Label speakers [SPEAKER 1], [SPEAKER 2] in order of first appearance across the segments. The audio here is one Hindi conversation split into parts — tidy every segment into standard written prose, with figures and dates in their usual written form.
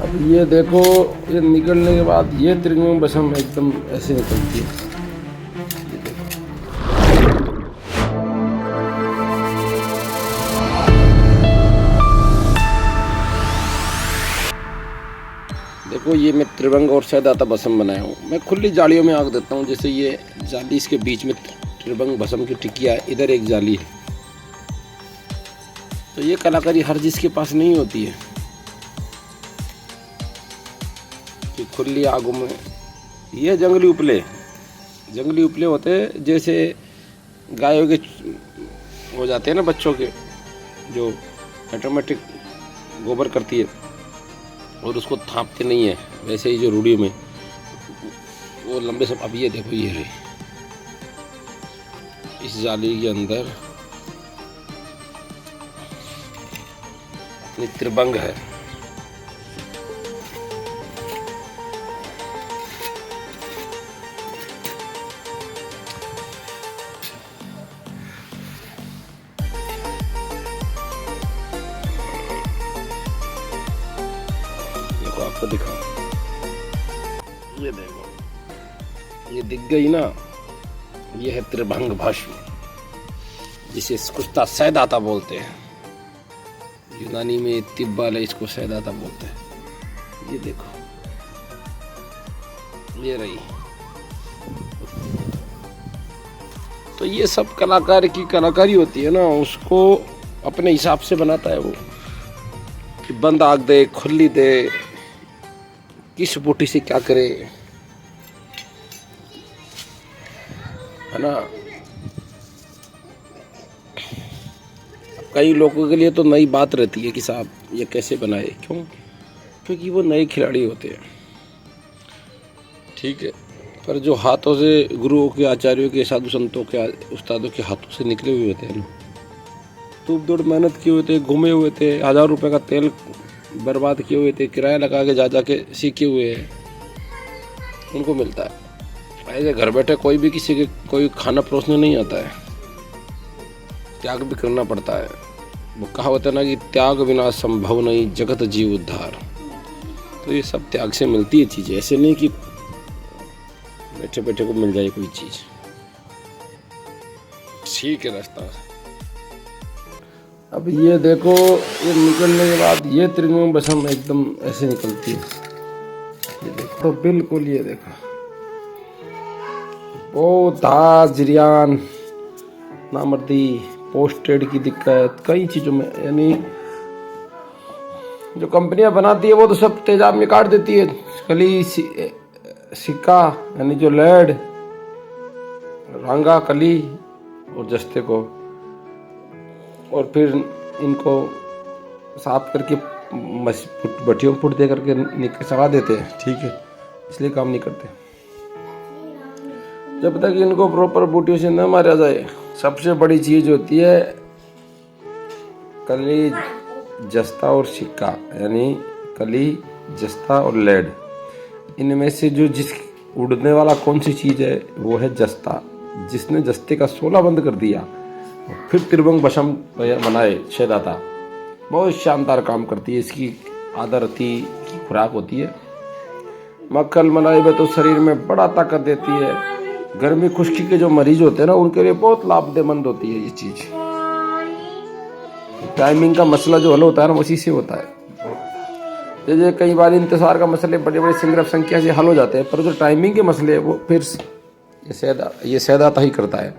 [SPEAKER 1] अब ये देखो, ये निकलने के बाद ये त्रिंगम बसम एकदम ऐसे निकलती है। ये देखो, ये मैं त्रिभंग और सैदाता बसम बनाया हूँ। मैं खुली जालियों में आग देता हूँ। जैसे ये जाली, इसके बीच में त्रिभंग बसम की टिकिया है, इधर एक जाली है। तो ये कलाकारी हर जिसके पास नहीं होती है कि खुली आगों में। ये जंगली उपले होते हैं, जैसे गायों के हो जाते हैं ना, बच्चों के, जो ऑटोमेटिक गोबर करती है और उसको थापते नहीं है, वैसे ही जो रूढ़ियों में वो लंबे सब। अब ये देखो, ये रही इस जाली के अंदर अपनी त्रिभंग है। देखो, आपको दिखाओ, ये देखो, ये दिख गई ना। ये है त्रिभंग भस्म, जिसे कुश्ता सैदाता बोलते हैं। यूनानी में तिब्बल है, इसको सैदाता बोलते हैं। ये देखो, ये रही। तो ये सब कलाकार की कलाकारी होती है ना, उसको अपने हिसाब से बनाता है वो, कि बंद आग दे, खुली दे, किस बूटी से क्या करे, है ना। कई लोगों के लिए तो नई बात रहती है कि साहब ये कैसे बनाए, क्यों? क्योंकि वो नए खिलाड़ी होते हैं, ठीक है। पर जो हाथों से गुरुओं के, आचार्यों के, साधु संतों के, उस्तादों के हाथों से निकले हुए होते हैं ना, खूब दौड़ मेहनत किए हुए थे, घूमे हुए थे, 1000 रुपये का तेल बर्बाद किए हुए थे, किराया लगा के जा के सीखे हुए हैं, उनको मिलता है। ऐसे घर बैठे कोई भी किसी के कोई खाना परोसने नहीं आता है, त्याग भी करना पड़ता है। वो कहावत है ना कि त्याग बिना संभव नहीं जगत जीव उद्धार। तो ये सब त्याग से मिलती है चीज़ें, ऐसे नहीं कि बैठे बैठे को मिल जाए कोई चीज़। ठीक है रास्ता। अब ये देखो, ये निकलने के बाद ये त्रिंगम बसम एकदम ऐसे निकलती है। ये देखो, तो बिल्कुल ये देखो, बहुत जरियान, नामर्दी, पोस्टेड की दिक्कत कई चीज़ों में। यानी जो कंपनियां बनाती है वो तो सब तेजाब में काट देती है। कली सिक्का, यानी जो लेड, रांगा, कली और जस्ते को, और फिर इनको साफ करके भट्टियों में फुट दे करके चढ़ा देते हैं, ठीक है। इसलिए काम नहीं करते जब तक इनको प्रॉपर बूटियों से न मारा जाए। सबसे बड़ी चीज़ होती है कली, जस्ता और सिक्का, यानी कली, जस्ता और लेड। इनमें से जिस उड़ने वाला कौन सी चीज़ है वो है जस्ता। जिसने जस्ते का 16 बंद कर दिया, फिर त्रिभंग बसम बनाए सैदाता, बहुत शानदार काम करती है। इसकी आदरती की खुराक होती है। मक्खन मलाई में तो शरीर में बड़ा ताकत देती है। गर्मी खुश्की के जो मरीज होते हैं ना, उनके लिए बहुत लाभदेमंद होती है ये चीज़। टाइमिंग का मसला जो हल होता है ना, उसी से होता है। जैसे कई बार इंतजार का मसले बड़े बड़े संग्रह संख्या से हल हो जाते हैं, पर जो टाइमिंग के मसले है वो फिर ये सैदाता ही करता है।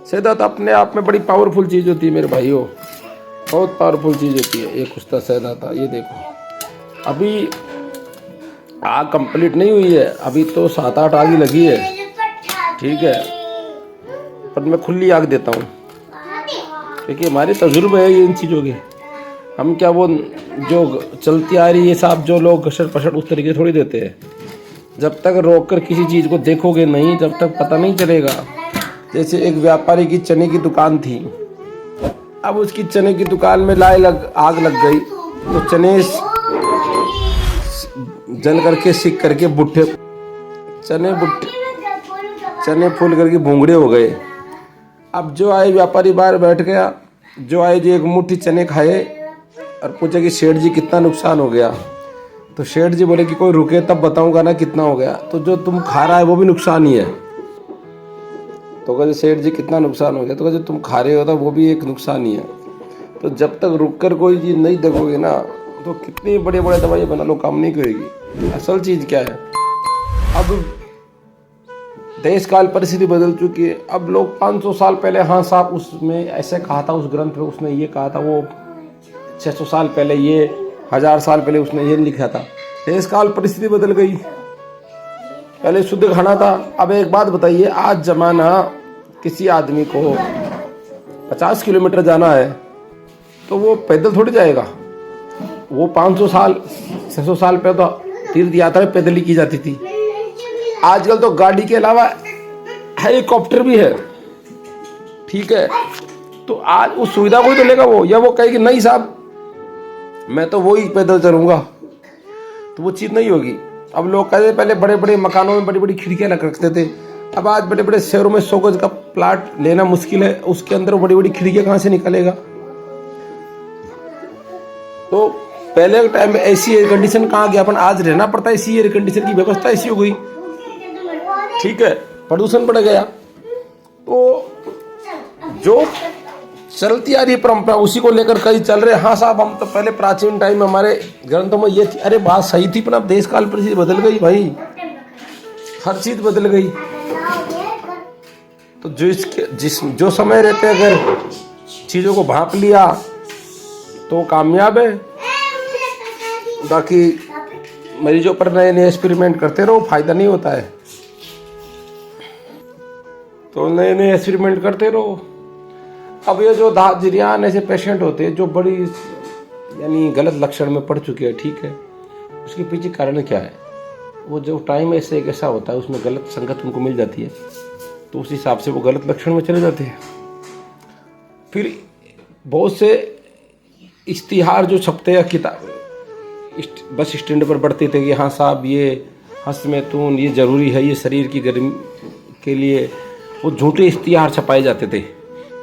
[SPEAKER 1] सैदाता अपने आप में बड़ी पावरफुल चीज़ होती है मेरे भाइयों, बहुत पावरफुल चीज़ होती है ये कुश्ता सैदाता। ये देखो, अभी आग कंप्लीट नहीं हुई है, अभी तो 7-8 आग ही लगी है, ठीक है। पर मैं खुली आग देता हूँ क्योंकि हमारे तजुर्बे है ये इन चीज़ों के। हम क्या वो जो चलती आ रही है साहब, जो लोग घसट पसट उस तरीके थोड़ी देते हैं। जब तक रोक कर किसी चीज़ को देखोगे नहीं, जब तक पता नहीं चलेगा। जैसे एक व्यापारी की चने की दुकान थी, अब उसकी चने की दुकान में आग लग गई, तो चने जल करके सिक करके चने फूल करके भूंगड़े हो गए। अब जो आए व्यापारी बाहर बैठ गया, जो आए जो एक मुट्ठी चने खाए और पूछा कि सेठ जी कितना नुकसान हो गया। तो शेठ जी बोले कि कोई रुके तब बताऊंगा ना कितना हो गया, तो जो तुम खा रहा है वो भी नुकसान ही है। तो कहते सेठ जी कितना नुकसान हो गया, तो कहते तुम खा रहे हो तो वो भी एक नुकसान ही है। तो जब तक रुक कर कोई चीज़ नहीं देखोगे ना, तो कितनी बड़े बड़े दवाई बना लो काम नहीं करेगी। असल चीज़ क्या है, अब देश काल परिस्थिति बदल चुकी है। अब लोग 500 साल पहले, हाँ साहब उसमें ऐसे कहा था, उस ग्रंथ में उसने ये कहा था, वो 600 साल पहले, ये 1000 साल पहले उसने ये लिखा था। देश काल परिस्थिति बदल गई। पहले शुद्ध खाना था। अब एक बात बताइए, आज जमाना किसी आदमी को 50 किलोमीटर जाना है तो वो पैदल थोड़ी जाएगा। वो 500 साल 600 साल पहले तो तीर्थ यात्रा पैदल ही की जाती थी। आजकल तो गाड़ी के अलावा हेलीकॉप्टर भी है, ठीक है। तो आज उस सुविधा को ही तो लेगा वो, या वो कहेगी नहीं साहब मैं तो वो ही पैदल चलूंगा, तो वो चीज़ नहीं होगी। अब लोग कहते पहले बड़े बड़े मकानों में बड़ी बड़ी खिड़कियां लग रखते थे। अब आज बड़े बड़े शहरों में 100 गज का प्लाट लेना मुश्किल है, उसके अंदर बड़ी बड़ी खिड़कियां कहाँ से निकलेगा। तो पहले के टाइम में ऐसी एयर कंडीशन कहाँ गया, अपन आज रहना पड़ता है ऐसी एयर कंडीशन की व्यवस्था ऐसी हो गई, ठीक है। प्रदूषण बढ़ गया। तो जो चलती आ रही परंपरा उसी को लेकर कई चल रहे। हाँ साहब हम तो पहले प्राचीन टाइम में हमारे ग्रंथों में ये थी, अरे बात सही थी, पर अब देश काल परिस्थिति बदल गई भाई, हर चीज बदल गई। तो जो समय रहते अगर चीजों को भांप लिया तो कामयाब है। बाकी मरीजों पर नए नए एक्सपेरिमेंट करते रहो, फायदा नहीं होता है। तो नए नए एक्सपेरिमेंट करते रहो। अब ये जो दाहजरियान ऐसे पेशेंट होते हैं जो बड़ी यानी गलत लक्षण में पड़ चुके हैं, ठीक है, उसके पीछे कारण क्या है। वो जो टाइम ऐसे एक ऐसा होता है उसमें गलत संगत उनको मिल जाती है, तो उस हिसाब से वो गलत लक्षण में चले जाते हैं। फिर बहुत से इश्तिहार जो छपते हैं, किताब बस स्टैंड पर बढ़ते थे कि हाँ साहब ये हस्मैतून ये ज़रूरी है, ये शरीर की गर्मी के लिए, वो झूठे इश्तिहार छपाए जाते थे,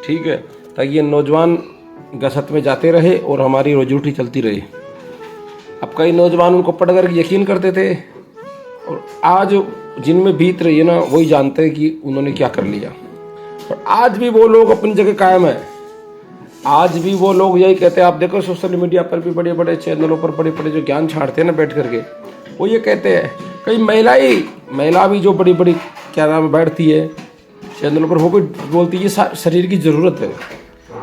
[SPEAKER 1] ठीक है, ताकि ये नौजवान गसत में जाते रहे और हमारी रोजी रोटी चलती रही। अब कई नौजवान उनको पढ़कर यकीन करते थे, और आज जिनमें बीत रही है ना वही जानते हैं कि उन्होंने क्या कर लिया। और आज भी वो लोग अपनी जगह कायम है। आज भी वो लोग यही कहते हैं, आप देखो सोशल मीडिया पर भी बड़े बड़े चैनलों पर बड़े बड़े जो ज्ञान छाड़ते हैं ना बैठ करके, वो ये कहते हैं। कई महिला भी जो बड़ी बड़ी क्या नाम बैठती है चैनलों पर, वो भी बोलती है ये शरीर की ज़रूरत है,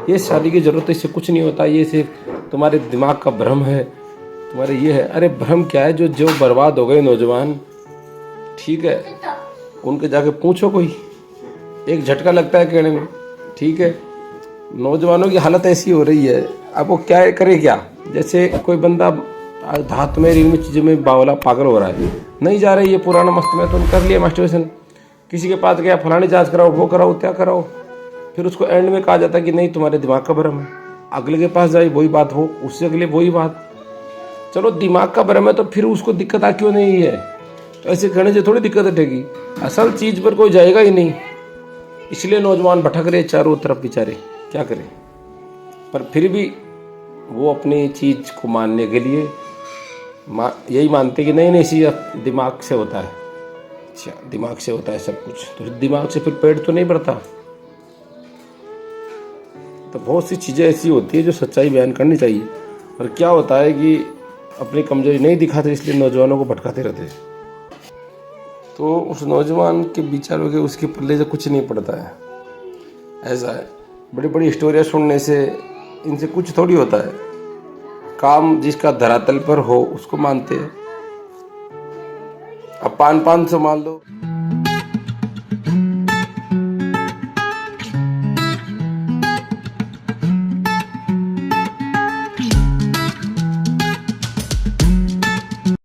[SPEAKER 1] ये शरीर की ज़रूरत है, इससे कुछ नहीं होता, ये सिर्फ तुम्हारे दिमाग का भ्रम है, तुम्हारे ये है। अरे भ्रम क्या है, जो बर्बाद हो गए नौजवान, ठीक है, उनके जाके पूछो, कोई एक झटका लगता है कहने में, ठीक है। नौजवानों की हालत ऐसी हो रही है, अब वो क्या करे क्या। जैसे कोई बंदा धात में रील में चीज़ों में बावला पागल हो रहा है, नहीं जा रही है पुराना मस्त में, तो कर लिया मास्टरबेशन, किसी के पास गया फलानी जांच कराओ, वो कराओ, क्या कराओ, फिर उसको एंड में कहा जाता है कि नहीं तुम्हारे दिमाग का भ्रम है। अगले के पास जाए वही बात हो, उससे अगले वही बात। चलो दिमाग का भ्रम है तो फिर उसको दिक्कत आ क्यों नहीं है, तो ऐसे कहने से थोड़ी दिक्कत हटेगी। असल चीज़ पर कोई जाएगा ही नहीं, इसलिए नौजवान भटक रहे चारों तरफ बेचारे, क्या करें। पर फिर भी वो अपनी चीज़ को मानने के लिए यही मानते कि नहीं चीज़ दिमाग से होता है। अच्छा दिमाग से होता है सब कुछ, तो दिमाग से फिर पेट तो नहीं बढ़ता। तो बहुत सी चीज़ें ऐसी होती है जो सच्चाई बयान करनी चाहिए, और क्या होता है कि अपनी कमजोरी नहीं दिखाते, इसलिए नौजवानों को भटकाते रहते हैं। तो उस नौजवान के विचारों के उसके पल्ले से कुछ नहीं पड़ता है। ऐसा है, बड़ी बड़ी स्टोरियाँ सुनने से इनसे कुछ थोड़ी होता है। काम जिसका धरातल पर हो उसको मानते हैं। अब 500 मान लो।